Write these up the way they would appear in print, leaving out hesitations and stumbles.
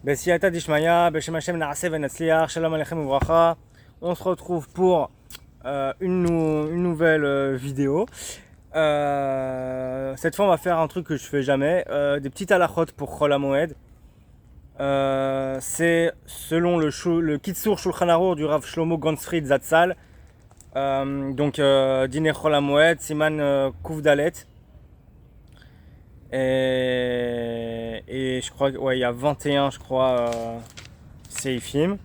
Besiata Dishmaya, Beshem Hashem Naaseh Venatzliach, Shalom Aleichem Uvracha. On se retrouve pour une nouvelle vidéo. Cette fois, on va faire un truc que je fais jamais, des petites halachot pour Chol HaMoed. C'est selon le Kitzur Shulchan Aruch du Rav Shlomo Ganzfried Zatzal. Diner Chol HaMoed, Siman Kuf Dalet. Et je crois qu'il y a 21, je crois, Seifim.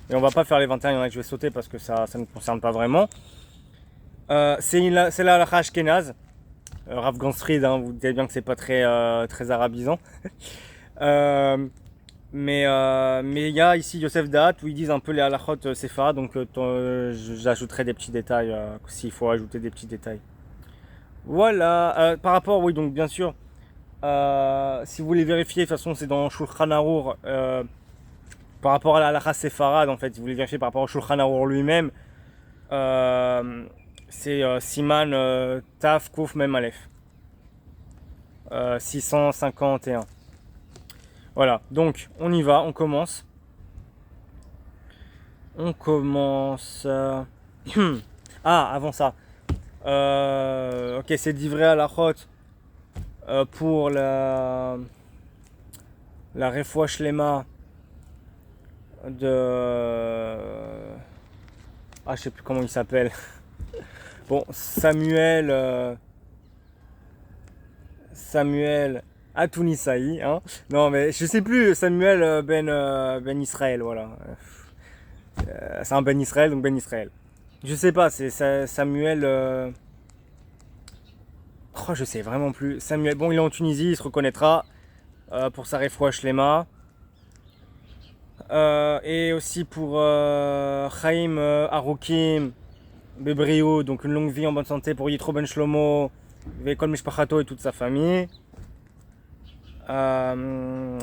Et on va pas faire les 21, il y en a que je vais sauter parce que ça ne me concerne pas vraiment. C'est la halakha ashkénaze. Rav Ganzfried, hein, vous dites bien que c'est pas très arabisant. Mais il y a ici Yosef Da'at où ils disent un peu les halachot séfarades, donc j'ajouterai des petits détails s'il faut ajouter des petits détails. Voilà, par rapport, oui, donc bien sûr, si vous voulez vérifier, de toute façon c'est dans Shulchan Aruch, par rapport à la halakha séfarade, en fait, si vous voulez vérifier par rapport au Shulchan Aruch lui-même, c'est Siman Taf Kouf Mem Aleph 651. Voilà, donc on y va, on commence. Avant ça, ok, c'est d'ivré à la chôte pour la refoua shlema de... je sais plus comment il s'appelle. Bon, Samuel Atounissaï, hein. Non, mais je sais plus, Samuel Ben Israël, voilà. C'est un Ben Israël, donc Ben Israël. Je sais pas, c'est Samuel... je sais vraiment plus. Samuel, bon, il est en Tunisie, il se reconnaîtra pour sa refoua shlema. Et aussi pour Chaim Arukim Bebrio, donc une longue vie en bonne santé pour Yitro Ben Shlomo, Vekol Mishpachato et toute sa famille.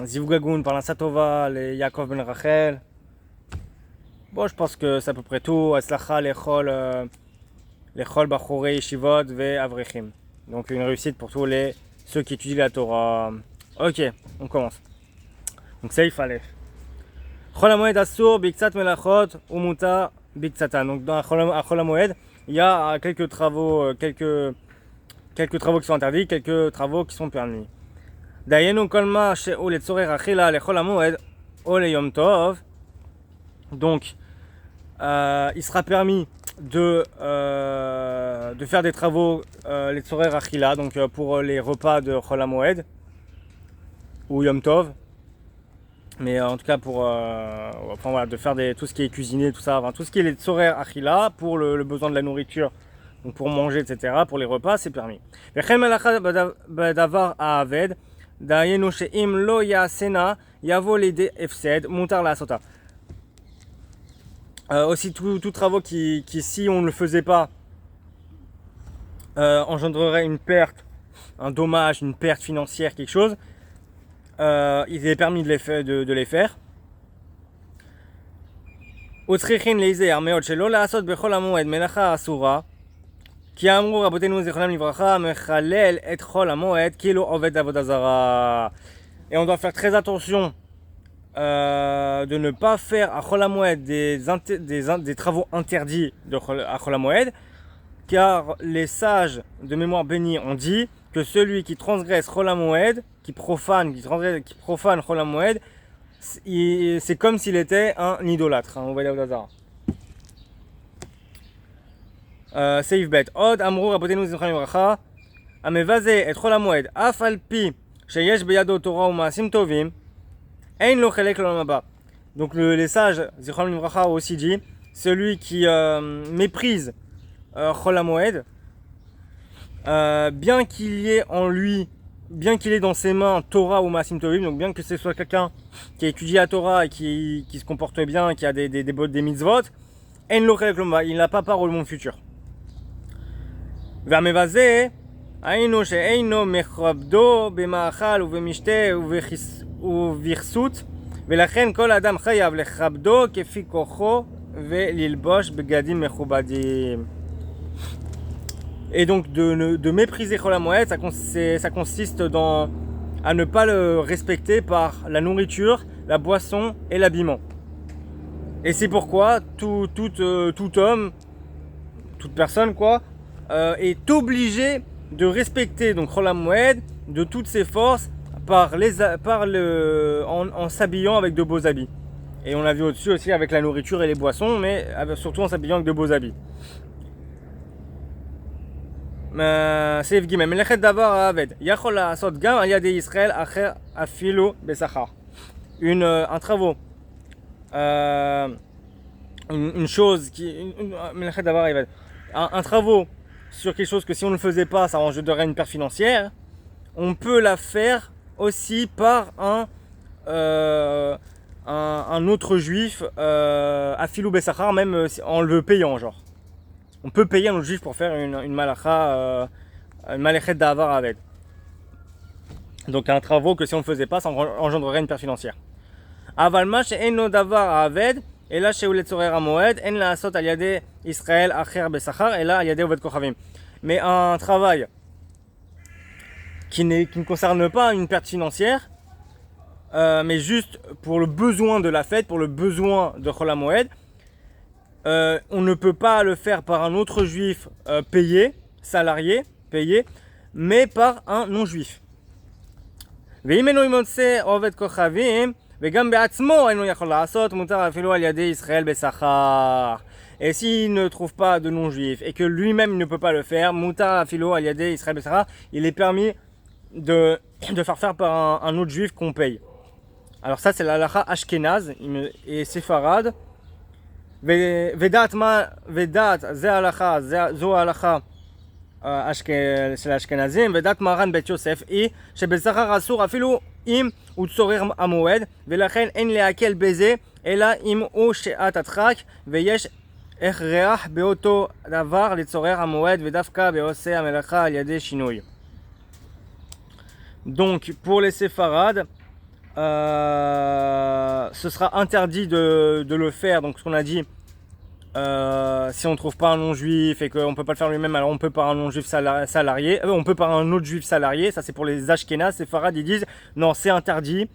Zivgagoun par la Satova, les Yaakov Ben Rachel. Bon, je pense que c'est à peu près tout. Aslacha, Lechol Bachorei Yeshivot Ve Avrechim. Donc une réussite pour tous ceux qui étudient la Torah. Ok, on commence. Donc Seif Aleph. Chol HaMoed Asur Biktsat Melachot Umuta Biktsatan. Donc dans Chol HaMoed, il y a quelques travaux qui sont interdits, quelques travaux qui sont permis. Dayenu kolma she'u letzorech achila lechol HaMoed ou leyom tov. Donc, il sera permis de faire des travaux letzorech achila, donc pour les repas de Chol HaMoed ou Yom Tov. Mais en tout cas de faire tout ce qui est cuisiné, tout ça, tout ce qui est letzorech achila pour le besoin de la nourriture, donc pour manger, etc. Pour les repas, c'est permis. Vechem melacha badavar ha'aved. Dayenu she'im lo ya'asena yavo lide efsed mutar la'asota. Aussi tout travaux qui si on ne le faisait pas engendrerait une perte, un dommage, une perte financière, quelque chose. Il est permis de les faire. Utzrichin leizer meod shelo la'asot bechol HaMoed melacha asura. Ki amru rabotenu zichronam livracha mechalel et Chol HaMoed kilo oved avodah zara. Et on doit faire très attention de ne pas faire à Chol HaMoed des travaux interdits à Chol HaMoed, car les sages de mémoire bénie ont dit que celui qui transgresse Chol HaMoed, qui profane Chol HaMoed, c'est comme s'il était un idolâtre, on va dire avodah zara. Seif bet. Od amru rabotenu zichronam livracha המבזה את חול המועד אף על פי שיש בידו תורה ומעשים טובים אין לו חלק לעולם הבא. Donc les sages zichronam livracha ont aussi dit celui qui méprise Chol HaMoed, bien qu'il y ait en lui, bien qu'il ait dans ses mains Torah ou Maasim Tovim, donc bien que ce soit quelqu'un qui a étudié la Torah et qui se comporte bien, qui a des mitzvot, en lo chelek לעולם הבא, il n'a pas part au monde futur. והמבזה היינו שאינו מכבדו במאכל ובמשתה ובכסות, ולכן כל אדם חייב לכבדו כפי כוחו וללבוש בגדים מכובדים. Et donc de mépriser Chol HaMoed, ça consiste à ne pas le respecter par la nourriture, la boisson et l'habillement. Et c'est pourquoi tout homme, toute personne quoi, est obligé de respecter donc Chol HaMoed de toutes ses forces en s'habillant avec de beaux habits. Et on l'a vu au-dessus aussi avec la nourriture et les boissons, mais surtout en s'habillant avec de beaux habits. סעיף ג' מלאכת דבר העבד יכול לעשות גם על ידי ישראל אחר אפילו בשכר. Un travail, une chose qui un travail sur quelque chose que si on ne le faisait pas ça engendrerait une perte financière, on peut la faire aussi par un autre juif afilou besachar, même en le payant genre. On peut payer un autre juif pour faire une malacha, une malechet d'avar aved. Donc un travail que si on ne le faisait pas ça engendrerait une perte financière. אבל מה שאינו דבר העבד, אלא שהוא לצורר המועד, אין לעשות על ידי ישראל אחר בשכר, אלא על ידי עובד כוכבים. Mais un travail qui ne concerne pas une perte financière, mais juste pour le besoin de la fête, pour le besoin de Chol HaMoed, on ne peut pas le faire par un autre juif payé, salarié, payé, mais par un non-juif. ואם אינו ימוצא עובד כוכבים, וגם בעצמו אינו יכול לעשות, מותר אפילו על ידי ישראל בשכר. Et s'il ne trouve pas de non-juif et que lui-même ne peut pas le faire, mutar afilo al yadei Israël besachar, il est permis de faire par un autre juif qu'on paye. Alors ça c'est la halakha ashkenaz et séfarade. Vedat ze halakha zo halakha של האשכנזים, ודת מרן בית יוסף היא שבשכר אסור אפילו אם הוא צורר המועד, ולכן אין להקל בזה אלא אם הוא שעת הדחק ויש הכרח באותו דבר לצורר המועד ודווקא בעושה המלאכה על ידי שינוי. Donc pour les séfarades, ce sera interdit de le faire, donc ce qu'on a dit, si on ne trouve pas un non-juif et qu'on ne peut pas le faire lui-même, alors on peut par un non-juif salarié, on peut par un autre juif salarié, ça c'est pour les Ashkénazes, ces Farad ils disent non c'est interdit,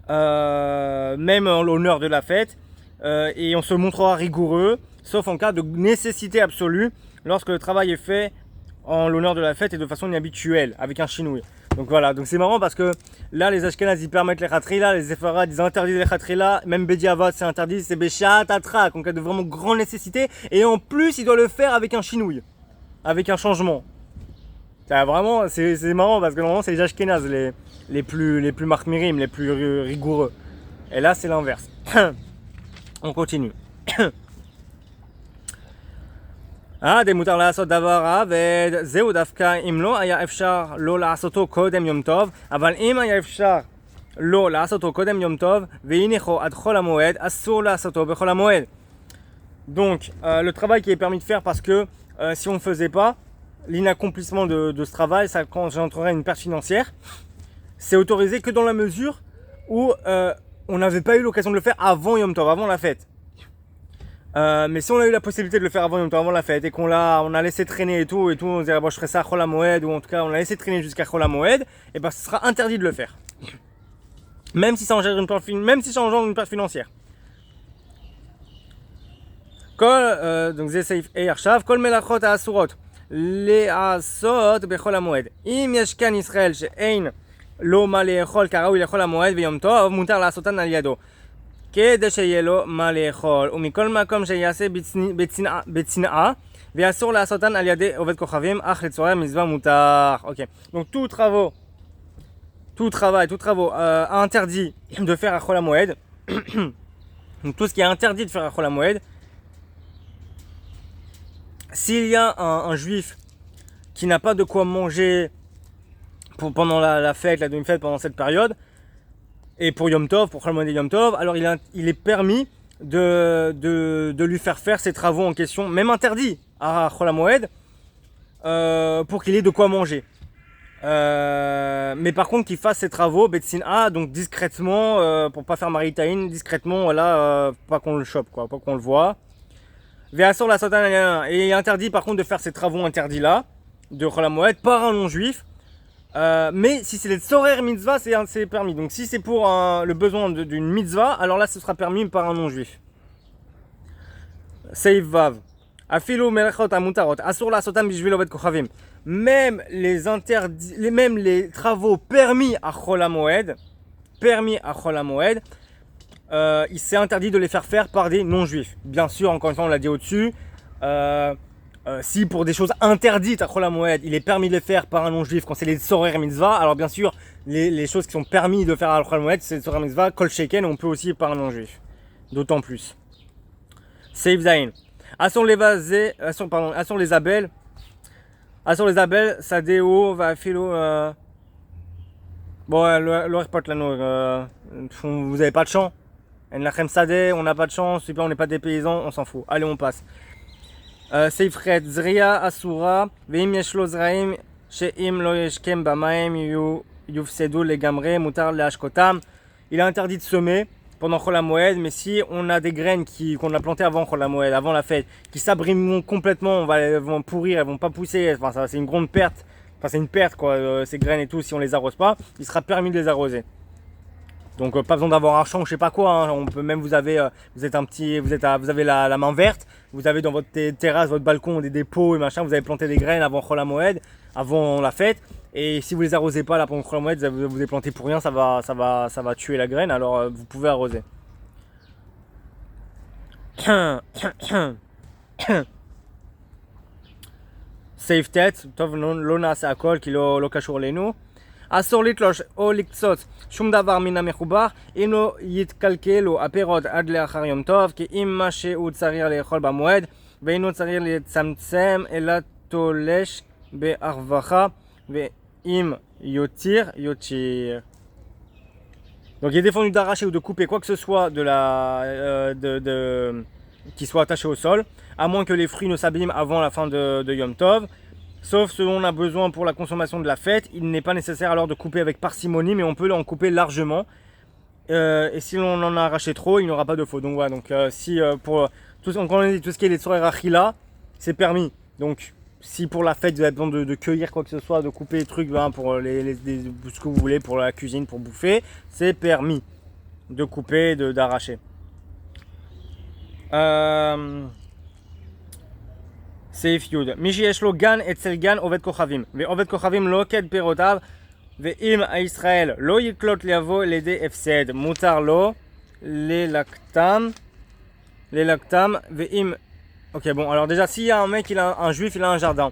même en l'honneur de la fête, et on se montrera rigoureux, sauf en cas de nécessité absolue, lorsque le travail est fait en l'honneur de la fête et de façon inhabituelle, avec un chinouille. Donc voilà, donc c'est marrant parce que là les Ashkenazes ils permettent les khatrila, les Sepharades ils interdisent les khatrila, même Bediavad c'est interdit, c'est Beshat Atrak en cas de vraiment grande nécessité, et en plus il doit le faire avec un chinouille, avec un changement. Vraiment c'est marrant parce que normalement c'est les Ashkenazes les plus marmirim, les plus rigoureux, et là c'est l'inverse. On continue. דמותר לעשות דבר עבד, זהו דווקא אם לא היה אפשר לא לעשותו קודם יום טוב, אבל אם היה אפשר לא לעשותו קודם יום טוב, והניחו עד חול המועד, אסור לעשותו בחול המועד. Donc, le travail qui est permis de faire parce que si on ne faisait pas, l'inaccomplissement de ce travail, ça engendrerait une perte financière, c'est autorisé que dans la mesure où on n'avait pas eu l'occasion de le faire avant Yom Tov, avant la fête. Mais si on a eu la possibilité de le faire avant la fête et qu'on a laissé traîner et tout, on dirait bon je ferai ça à Chol HaMoed, ou en tout cas on a laissé traîner jusqu'à Chol HaMoed, et ben ce sera interdit de le faire. Même si ça engendre une perte financière. Donc c'est safe et arshav, kol melachot ha'asurot le'asot bechol HaMoed. Im yesh kan Israël she'ein lo ma le'echol karaoui lechol HaMoed v'yom tov, mutar la'asotan al yado. כדי שיהיה לו מה לאכול, ומכל מקום שיעשה בצנעה, ואסור לעשותן על ידי עובד כוכבים, אך לצורר מצווה מותר. Ok, donc tout travail interdit de faire à Chol HaMoed, donc tout ce qui est interdit de faire à Chol HaMoed, s'il y a un juif qui n'a pas de quoi manger pendant la fête, la demi-fête, pendant cette période, et pour Yom Tov, pour Chol HaMoed et Yom Tov, alors il est permis de lui faire ces travaux en question, même interdits à Chol HaMoed, pour qu'il ait de quoi manger. Mais par contre qu'il fasse ses travaux, Betsina, donc discrètement, pour pas faire maritaïn, discrètement, voilà, pas qu'on le chope, quoi, pas qu'on le voit. Ve'asor la sotan, et il est interdit par contre de faire ces travaux interdits là, de Chol HaMoed, par un non-juif, Mais si c'est les tzorer mitzvah, c'est permis. Donc si c'est pour le besoin d'une mitzvah, alors là ce sera permis par un non-juif. Seif vav. Afilu melachot amutarot. Asur la sotam bishvil ovet kochavim. Même les travaux permis à Chol HaMoed, il s'est interdit de les faire par des non-juifs. Bien sûr, encore une fois, on l'a dit au-dessus, si pour des choses interdites à Chol HaMoed, il est permis de les faire par un non-juif quand c'est les Tzorer Mitzvah, alors bien sûr, les choses qui sont permis de faire à Chol HaMoed, c'est les Tzorer Mitzvah, Kol Sheken, on peut aussi par un non-juif. D'autant plus. Seif Zain. Asson les abel. Asson les abel, Sadeo va filo. Bon, l'or porte là, vous avez pas de champ. En lachem sadeh, on n'a pas de chance, super, on n'est pas des paysans, on s'en fout. Allez, on passe. Seifret zria asura, veim yeshlo zraim, sheim lo yeshkem bamaim yufsedu legamre mutar leashkotam. Il est interdit de semer pendant Chol HaMoed, mais si on a des graines qu'on a plantées avant Chol HaMoed, avant la fête, qui s'abrimeront complètement, elles vont pourrir, elles vont pas pousser, enfin, ça, c'est une grande perte. Enfin, c'est une perte, quoi, ces graines et tout, si on les arrose pas, il sera permis de les arroser. Donc pas besoin d'avoir un champ, je sais pas quoi. Hein. On peut même vous avez la main verte, vous avez dans votre terrasse, votre balcon des pots et machin, vous avez planté des graines avant Chol HaMoed, avant la fête. Et si vous les arrosez pas là pendant Chol HaMoed, vous les plantez pour rien, ça va tuer la graine. Alors vous pouvez arroser. Safe tête, טוב לא נעשה הכל כי לא קשור אלינו. אסור לתלוש או לקצוץ שום דבר מן המחובר אם לא יתקלקלו הפירות עד לאחר יום טוב, כי אם מה שהוא צריך לאכול במועד ואינו צריך לצמצם אלא תולש בהרווחה ואם יותיר. Donc il est défendu d'arracher ou de couper quoi que ce soit qui soit attaché au sol, à moins que les fruits ne s'abîment avant la fin de Yom Tov. Sauf ce dont on a besoin pour la consommation de la fête, il n'est pas nécessaire alors de couper avec parcimonie, mais on peut en couper largement. Et si l'on en a arraché trop, il n'y aura pas de faute. Donc voilà, si pour quand on dit tout ce qui est les tzorer achila, c'est permis. Donc si pour la fête vous avez besoin de cueillir quoi que ce soit, de couper les trucs pour ce que vous voulez, pour la cuisine, pour bouffer, c'est permis de couper, d'arracher. סעיף י' מי שיש לו גן אצל גן עובד כוכבים ועובד כוכבים לא עוקד פירותיו ואם הישראל לא יקלוט לבוא לידי הפסד מותר לו ללקטם ואם ok bon alors déjà s'il y a un juif il a un jardin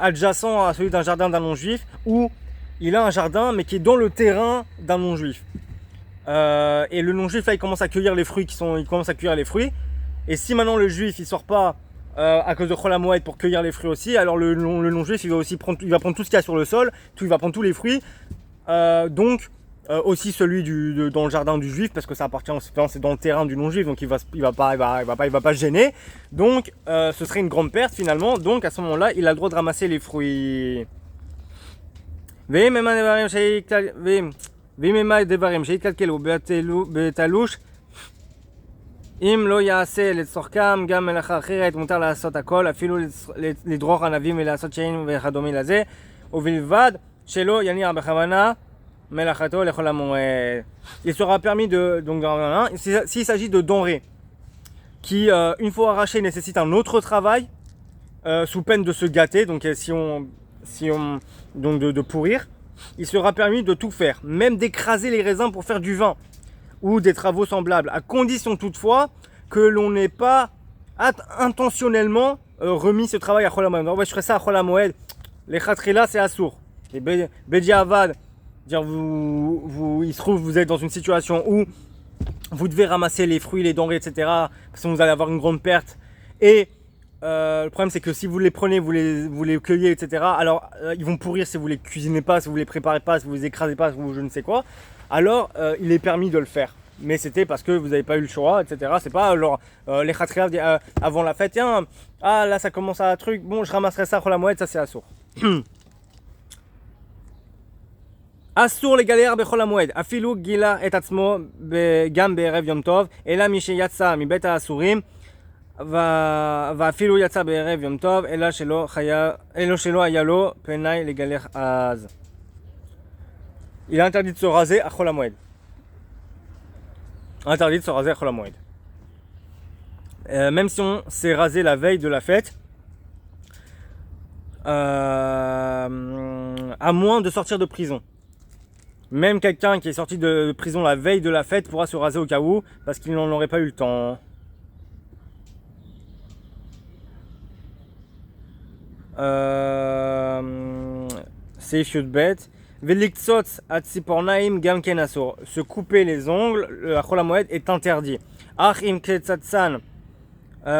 adjacent à celui d'un jardin d'un non-juif ou il a un jardin mais qui est dans le terrain d'un non-juif et le non-juif là il commence à cueillir les fruits et si maintenant le juif il sort pas à cause de Chol HaMoed pour cueillir les fruits aussi, alors le non-juif il va prendre tout ce qu'il y a sur le sol, il va prendre tous les fruits, donc aussi celui dans le jardin du juif parce que ça appartient, c'est dans le terrain du non-juif, donc il va pas se gêner, donc ce serait une grande perte finalement, donc à ce moment-là il a le droit de ramasser les fruits. ואם הם הדברים שהתקלקלו בתלוש אם לא יעשה לצורכם גם מלאכה אחרת מותר לעשות הכל אפילו לדרוך ענבים ולעשות שיינים וכדומה לזה ובלבד שלא יניע בכוונה מלאכתו לכל המועד. Il sera permis s'il s'agit de denrées qui une fois arrachées nécessitent un autre travail sous peine de se gâter, donc donc de pourrir, il sera permis de tout faire, même d'écraser les raisins pour faire du vin ou des travaux semblables, à condition toutefois que l'on n'ait pas intentionnellement remis ce travail à Chol HaMoed. Je ferai ça à Chol HaMoed, les khatrila c'est assour. Et Bediavad, il se trouve vous êtes dans une situation où vous devez ramasser les fruits, les denrées, etc. Parce que vous allez avoir une grande perte. Et le problème c'est que si vous les prenez, vous les cueillez, etc. Alors ils vont pourrir si vous les cuisinez pas, si vous les préparez pas, si vous les écrasez pas, si vous je ne sais quoi. Alors il est permis de le faire. Mais c'était parce que vous n'avez pas eu le choix, etc. C'est pas alors les khatriya avant la fête, tiens, là ça commence à un truc, bon je ramasserai ça Chol HaMoed, ça c'est assour. אסור לגלח בחול המועד, אפילו גילה את עצמו גם בערב יום טוב, אלא מי שיצא מבית האסורים ואפילו יצא בערב יום טוב, אלא שלא היה לו פנאי לגלח אז. Il est interdit de se raser à Chol HaMoed. Interdit de se raser à Chol HaMoed. Même si on s'est rasé la veille de la fête, à moins de sortir de prison. Même quelqu'un qui est sorti de prison la veille de la fête pourra se raser au cas où, parce qu'il n'en aurait pas eu le temps. Seif Yudbet. Veliktsot atzipornaim gam ken asur. Se couper les ongles, la Chol HaMoed est interdit. Ach im ketzatsan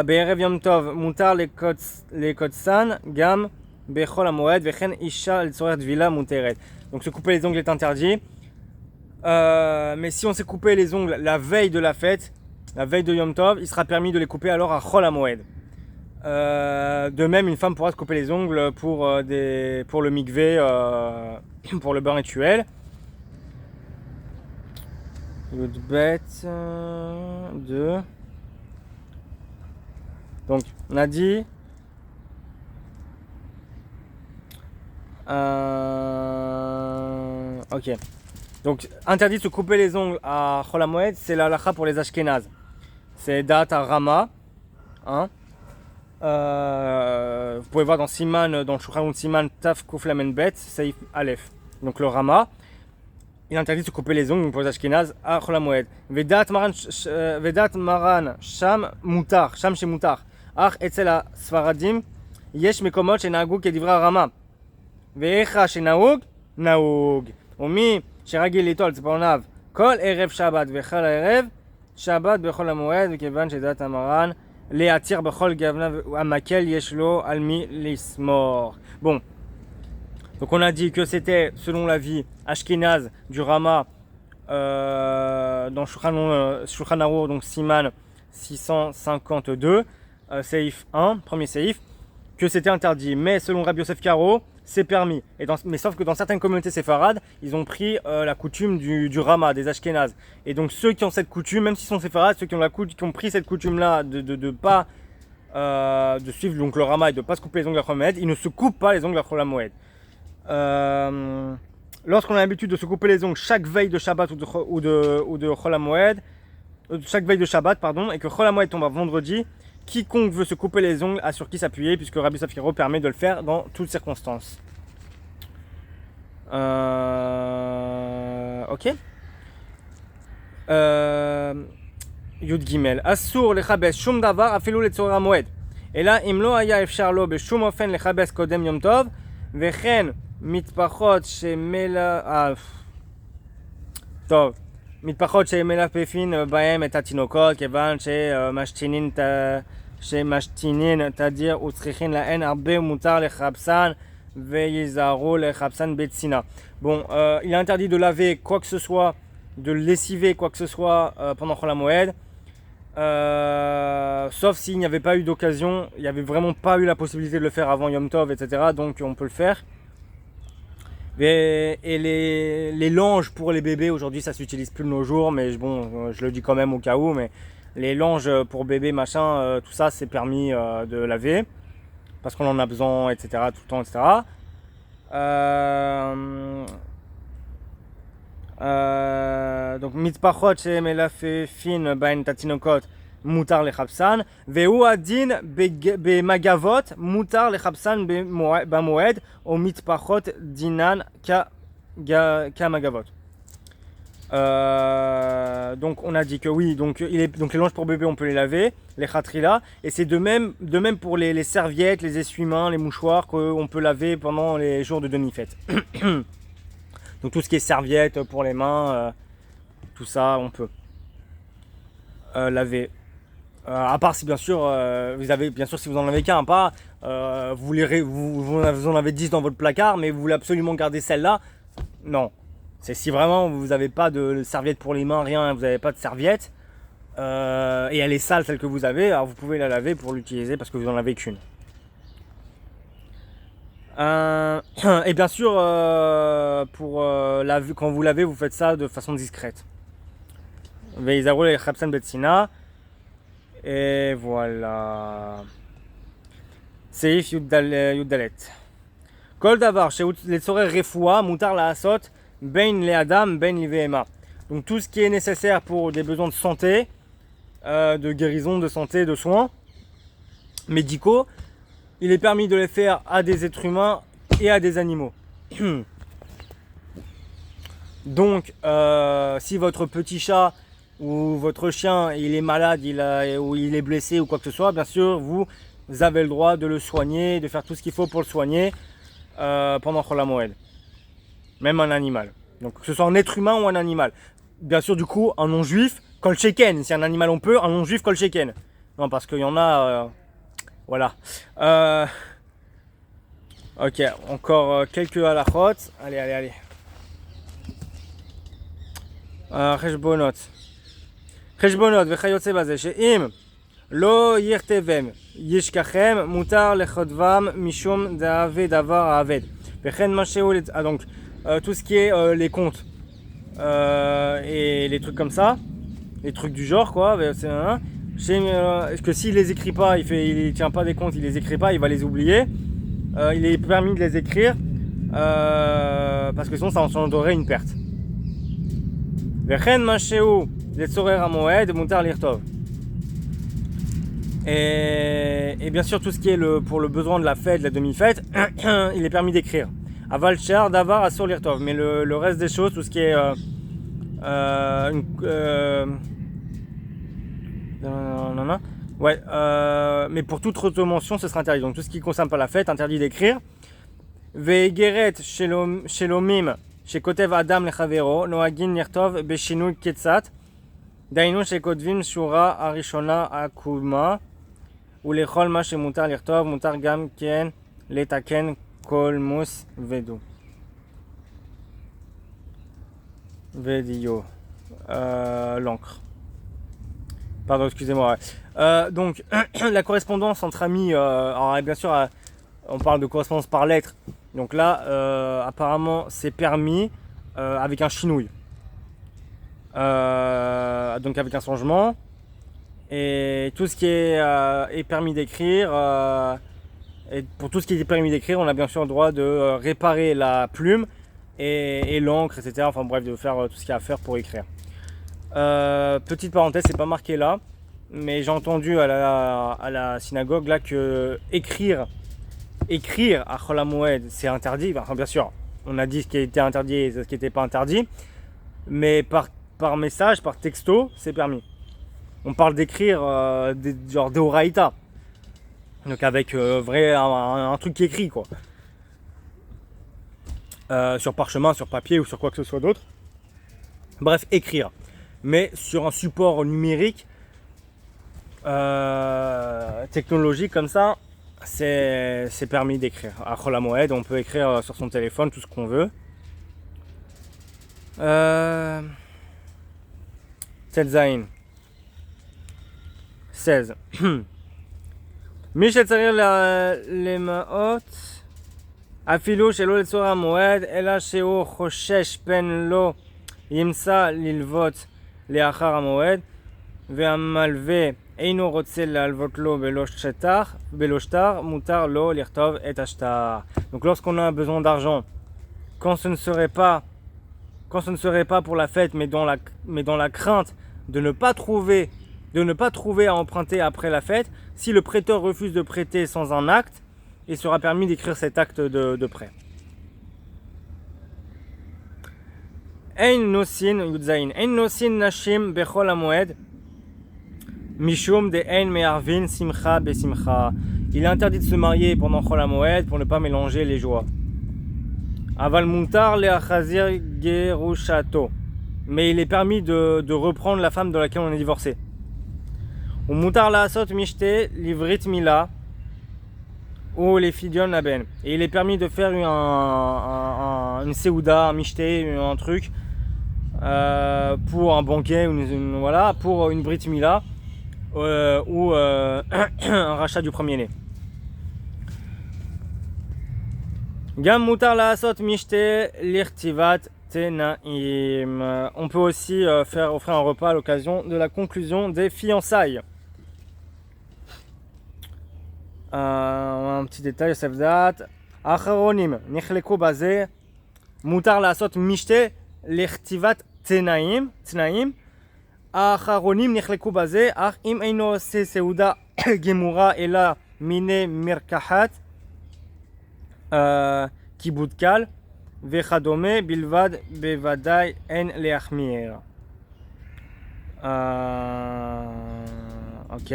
be'erev yom tov mutar lekotsan gam bechol HaMoed vechen isha l'tzorer tvila muteret. Donc se couper les ongles est interdit. Mais si on s'est coupé les ongles la veille de la fête, la veille de Yom Tov, il sera permis de les couper alors à Chol HaMoed. De même, une femme pourra se couper les ongles pour le mikvé, pour le bain rituel. Yudbet 2. Donc, on a dit. Ok. Donc, interdit de se couper les ongles à Chol HaMoed, c'est la halakha pour les Ashkénazes. C'est Da'at Rama. Hein? Vous pouvez voir dans Siman, dans le Shulchan Aruch Siman Taf Kuf Lamed Bet, Seif Aleph. Donc le Rama, il interdit de se couper les ongles pour les Ashkénazes à Chol HaMoed. Vedat Maran Sham Mutar, Sham She Mutar. Ach etzel Sfaradim, Yesh Mekomot Shenahagu Kedivra Rama. Ve'echa Shenaug, Naug. Omi Sheragil Litol Tziporonav. Kol Erev Shabbat Vechal Erev Shabbat Bechol HaMoed Vekevan Shedat Amaran. Les attire bechol gavna amakel yeshlo almi lismor. Bon, donc on a dit que c'était selon la vie ashkénaze du Rama dans Shulchan Aruch, donc Siman 652, Seif 1, premier Seif, que c'était interdit. Mais selon Rabbi Yosef Karo, c'est permis. Mais sauf que dans certaines communautés séfarades, ils ont pris la coutume du Rama, des Ashkénazes. Et donc ceux qui ont cette coutume, même s'ils sont séfarades, ceux qui ont pris cette coutume-là de pas de suivre donc, le Rama et de ne pas se couper les ongles à Chol HaMoed, ils ne se coupent pas les ongles à Chol HaMoed. Lorsqu'on a l'habitude de se couper les ongles chaque veille de Shabbat ou de Chol HaMoed, chaque veille de Shabbat, pardon, et que Chol HaMoed tombe à vendredi, quiconque veut se couper les ongles a sur qui s'appuyer, puisque Rabbi Yosef Karo permet de le faire dans toutes circonstances. Ok. Yud Gimel. Asur lechabes shum davar afilu letzorah moed. Et là, im lo haya efshar lo beshum ofen lechabes kodem yom tov, vechen mitpachot shemela. טוב, מתפחות שמלפפין בהם את התינוקות, כיוון שמשתינין תדיר וצריכין להן הרבה מותר לחפשן ויזהרו לחפשן בצינה. Bon, il est interdit de laver quoi que ce soit, de lessiver quoi que ce soit pendant Chol HaMoed, sauf s'il n'y avait pas eu d'occasion, il n'y avait vraiment pas eu la possibilité de le faire avant Yom Tov, etc. Donc on peut le faire. Et les langes pour les bébés, aujourd'hui ça s'utilise plus de nos jours, mais bon, je le dis quand même au cas où, mais les langes pour bébés, machin, tout ça c'est permis de laver, parce qu'on en a besoin, etc., tout le temps, etc. Donc, mitpachot shemelafefin bain tatinokot, mutar lechabsan, ve'u adin bemagavot, mutar lechabsan bamoed, ou mitpachot dinan ka magavot. Donc on a dit que oui, donc les langes pour bébé on peut les laver, les khatrila, et c'est de même pour les serviettes, les essuie-mains, les mouchoirs qu'on peut laver pendant les jours de demi-fête. Donc tout ce qui est serviettes pour les mains, tout ça on peut laver. À part si bien sûr si vous en avez qu'un, pas vous en avez 10 dans votre placard, mais vous voulez absolument garder celle-là, non. C'est si vraiment vous n'avez pas de serviette pour les mains, rien, vous n'avez pas de serviette, et elle est sale celle que vous avez, alors vous pouvez la laver pour l'utiliser parce que vous n'en avez qu'une. Et bien sûr, quand vous lavez, vous faites ça de façon discrète. Et voilà. Seif Yuddalet. Kol davar she'letzorer refoua mutar la'asot ben le'adam ben livehema. Donc tout ce qui est nécessaire pour des besoins de santé, de guérison, de santé, de soins médicaux, il est permis de les faire à des êtres humains et à des animaux. Donc, si votre petit chat ou votre chien il est malade, ou il est blessé ou quoi que ce soit, bien sûr, vous avez le droit de le soigner, de faire tout ce qu'il faut pour le soigner pendant Chol HaMoed. Même un animal. Donc, que ce soit un être humain ou un animal. Bien sûr, du coup, un non-juif, Kol Sheken. Si un animal on peut, un non-juif, Kol Sheken. Non, parce qu'il y en a... voilà. Ok, encore quelques halachot. Allez. חשבונות וכיוצא בזה שאם לא יכתבם ישכחם מותר לכותבם משום דאבי דבר העבד וכן מה שהוא donc tout ce qui est les comptes et les trucs comme ça, les trucs du genre quoi, que s'il les écrit pas, il tient pas des comptes, il les écrit pas, il va les oublier. Il est permis de les écrire parce que sinon ça engendrerait une perte. וכן מה שהוא לצורר המועד מותר לכתוב. Et bien sûr tout ce qui est pour le besoin de la fête, de la demi-fête, il est permis d'écrire. Aval shar davar asur lirtov. Mais le reste des choses, tout ce qui est mais pour toute autre mention ce sera interdit. Donc tout ce qui ne concerne pas la fête, interdit d'écrire. Ve'egeret shelomim שכותב אדם לחברו, נוהגים לכתוב בשינוי קצת, דהיינו שכותבים שורה הראשונה עקומה, ולכל מה שמותר לכתוב, מותר גם כן לתקן קולמוס ודו. ודיו. L'encre. Pardon, excusez-moi. Donc, la correspondance entre amis, alors bien sûr, on parle de correspondance par lettre. Donc là, apparemment, c'est permis avec un chinouille. Donc avec un changement. Et tout ce qui est permis d'écrire, et pour tout ce qui est permis d'écrire, on a bien sûr le droit de réparer la plume et l'encre, etc. Enfin bref, de faire tout ce qu'il y a à faire pour écrire. Petite parenthèse, c'est pas marqué là, mais j'ai entendu à la synagogue là que écrire à Chol HaMoed c'est interdit. Enfin, bien sûr, on a dit ce qui était interdit et ce qui n'était pas interdit, mais par message, par texto, c'est permis. On parle d'écrire genre d'Oraïta, donc avec un truc qui écrit quoi, sur parchemin, sur papier ou sur quoi que ce soit d'autre. Bref, écrire, mais sur un support numérique, technologique comme ça. C'est permis d'écrire. À Chol HaMoed, on peut écrire sur son téléphone tout ce qu'on veut. Tetzaïn 16. מי שצריך למעות אפילו שלא לצורך המועד אלא שהוא חושש פן לא ימצא ללוות לאחר המועד והמלווה אינו רוצה להלוות לו בלא שטר, מותר לו לכתוב את השטר. Donc lorsqu'on a besoin d'argent, quand ce ne serait pas pour la fête, mais dans la crainte de ne pas trouver à emprunter après la fête, si le prêteur refuse de prêter sans un acte, il sera permis d'écrire cet acte de prêt. Ein nosin yudzain, ein nosin nashim bechol hamoed. Mishum de ein me'arvin simcha besimcha. Il est interdit de se marier pendant Chol HaMoed pour ne pas mélanger les joies. Aval mutar le'achazir gerushato. Mais il est permis de reprendre la femme de laquelle on est divorcé. Ou mutar la'asot mishte livrit mila ou les fidion laben. Et il est permis de faire une seouda, un mishte, un truc pour un banquet, pour une brit mila. Ou un rachat du premier-né. Gam mutar la'asot mishte lirtivat tenaim. On peut aussi offrir un repas à l'occasion de la conclusion des fiançailles. un petit détail, Yosef Dat. Acharonim, נחלקו בזה, מותר לעשות משתה לכתיבת תנאים. האחרונים נחלקו בזה, אך אם אינו עושה סעודה גמורה אלא מיני מרקחת, כיבוד קל וכדומה בלבד, בוודאי אין להחמיר. Ok.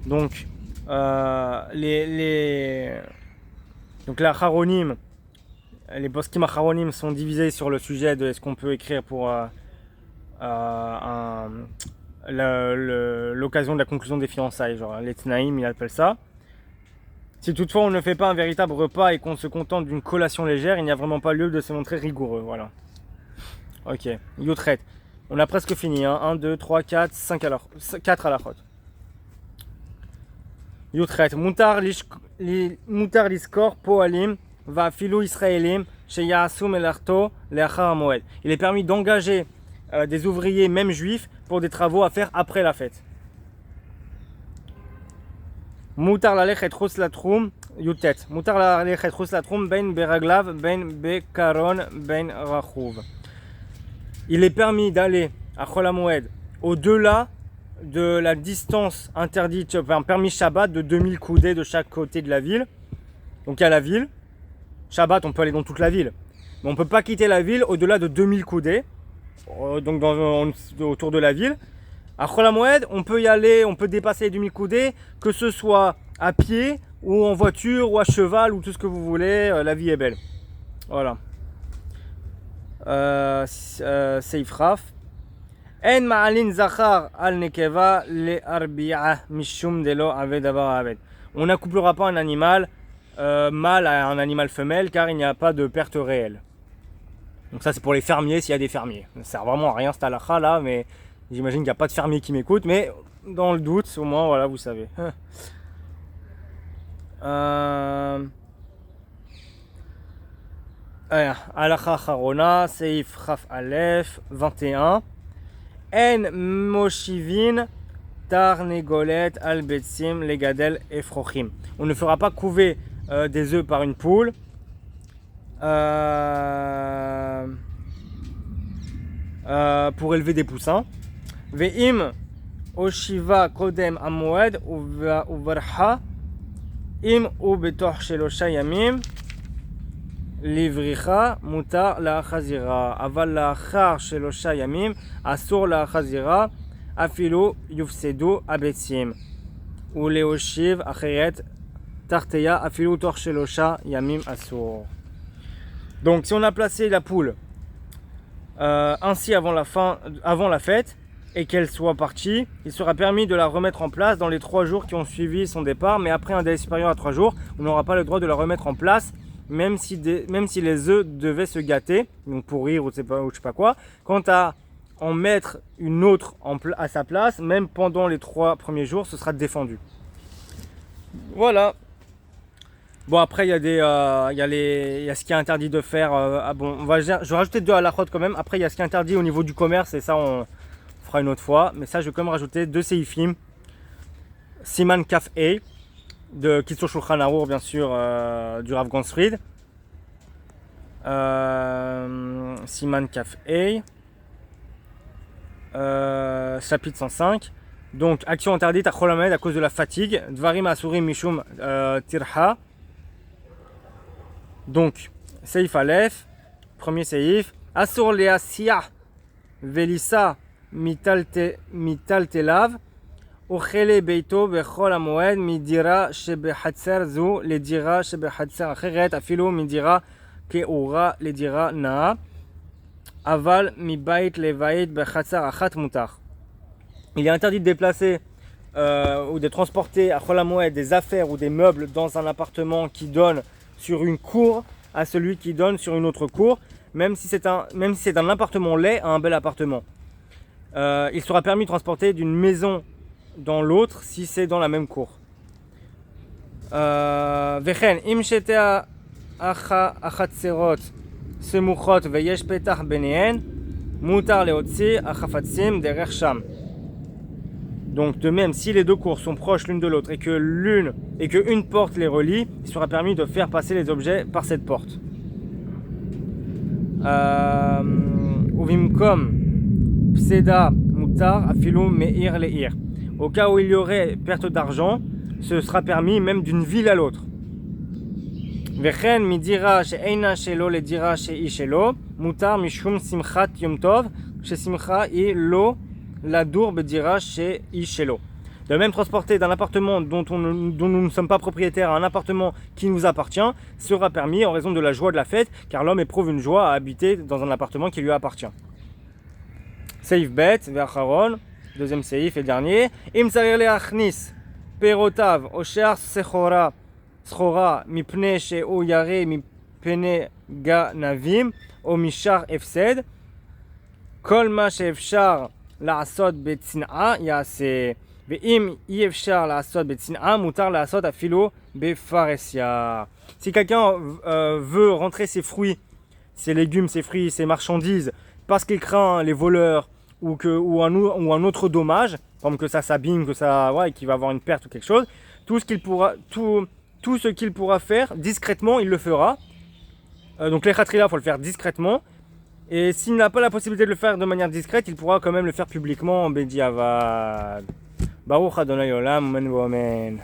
Donc, donc les acharonim, les poskim acharonim sont divisés sur le sujet de est-ce qu'on peut écrire pour l'occasion de la conclusion des fiançailles, genre les tnaïm, il appelle ça. Si toutefois on ne fait pas un véritable repas et qu'on se contente d'une collation légère, il n'y a vraiment pas lieu de se montrer rigoureux, voilà. Ok, Yotret. On a presque fini, hein. 1, 2, 3, 4, 5 4 à la chôte. Yotret. Mutar liskor poalim va filou israélim chez Yaasu melarto leachar hamoed. Il est permis d'engager des ouvriers, même juifs, pour des travaux à faire après la fête. Mutar lalechet chus latrum yutet. Mutar lalechet chus latrum ben beraglav ben bekaron ben rachuv. Il est permis d'aller à Chol HaMoed au-delà de la distance interdite, enfin permis Shabbat de 2000 coudées de chaque côté de la ville. Donc il y a la ville. Shabbat, on peut aller dans toute la ville. Mais on ne peut pas quitter la ville au-delà de 2000 coudées. Donc autour de la ville. À Chol HaMoed, on peut y aller, on peut dépasser les 2000 coudées, que ce soit à pied ou en voiture ou à cheval ou tout ce que vous voulez. La vie est belle. Voilà. Seif Raf. En ma'alin zachar al nekeva le arbi'a mishum delo aved avar aved. On n'accouplera pas un animal mâle à un animal femelle car il n'y a pas de perte réelle. Donc ça c'est pour les fermiers s'il y a des fermiers. Ça ne sert vraiment à rien cette halakha là, mais j'imagine qu'il n'y a pas de fermiers qui m'écoutent, mais dans le doute au moins voilà vous savez. Halakha Charona, Seif Chaf Aleph, 21. En Moshivin, Tarnegolet, Albetsim, Legadel, Efrochim. On ne fera pas couver des œufs par une poule. Pour élever des poussins. Ve'im Oshiva Kodem Amoed, Uvarha, Im ou Betoch Shelosha Yamim. Livricha mutar la chazira, aval la char shelosha yamim, asur la chazira, afilu yufsedu abetsim, ou leoshiv acheret tarteya afilu tor shelosha yamim asur. Donc si on a placé la poule ainsi avant la fête et qu'elle soit partie, il sera permis de la remettre en place dans les 3 jours qui ont suivi son départ, mais après un délai supérieur à 3 jours, on n'aura pas le droit de la remettre en place. Même si les œufs devaient se gâter, donc pourrir ou je sais pas quoi, quant à en mettre une autre à sa place, même pendant les 3 premiers jours, ce sera défendu. Voilà. Bon après il y a ce qui est interdit de faire. Je vais rajouter 2 halakhot quand même. Après il y a ce qui est interdit au niveau du commerce et ça on fera une autre fois. Mais ça je vais quand même rajouter 2 seifim. Siman Kaf A. De Kitzur Shulchan Arour, bien sûr, du Rav Gansfried. Siman Kaf A. Chapitre 105. Donc, action interdite à Chol HaMoed à cause de la fatigue. Dvarim Asurim Mishum Tirha. Donc, Seif Aleph. Premier Seif. Asur Leasiyah Velissa Mital Telav. Ochele beito bechol hamoed midira shebehatzer zu ledira shebehatzer acheret afilu midira keura ledira naa aval mibait levait bechatzer achat mutar. Il est interdit de déplacer ou de transporter à Chol HaMoed des affaires ou des meubles dans un appartement qui donne sur une cour à celui qui donne sur une autre cour, même si c'est un appartement laid à un bel appartement. Il sera permis de transporter d'une maison dans l'autre si c'est dans la même cour. Vechen im shetea achatserot semuchot veyesh petach benehen mutar leotzi achafatzim derech sham. Donc de même, si les deux cours sont proches l'une de l'autre et que une porte les relie, il sera permis de faire passer les objets par cette porte. Uvimkom pseda mutar afilo meir leir. Au cas où il y aurait perte d'argent, ce sera permis même d'une ville à l'autre. Vechen midira she'eina shelo le dira she'i shelo mutar mishum simchat yom tov shesimcha i lo ladur bedira she'i shelo. De même, transporter d'un appartement dont nous ne sommes pas propriétaires à un appartement qui nous appartient sera permis en raison de la joie de la fête, car l'homme éprouve une joie à habiter dans un appartement qui lui appartient. Seif bet, ve'acharon, deuxième seif et dernier. Im tsarir le'achnis perotav osher sechora mipne she'u yare mipne ganavim o mishar efsed kol ma she'efshar la'asot betzina'a ya'aseh. Si quelqu'un veut rentrer ses fruits, ses légumes, ses fruits, ses marchandises, parce qu'il craint les voleurs ou un autre dommage, comme que ça s'abîme, qu'il va avoir une perte ou quelque chose, tout ce qu'il pourra faire discrètement, il le fera. Donc les khatrila, il faut le faire discrètement. Et s'il n'a pas la possibilité de le faire de manière discrète, il pourra quand même le faire publiquement en Bediavad. Baruch Adonai Olam, Amen.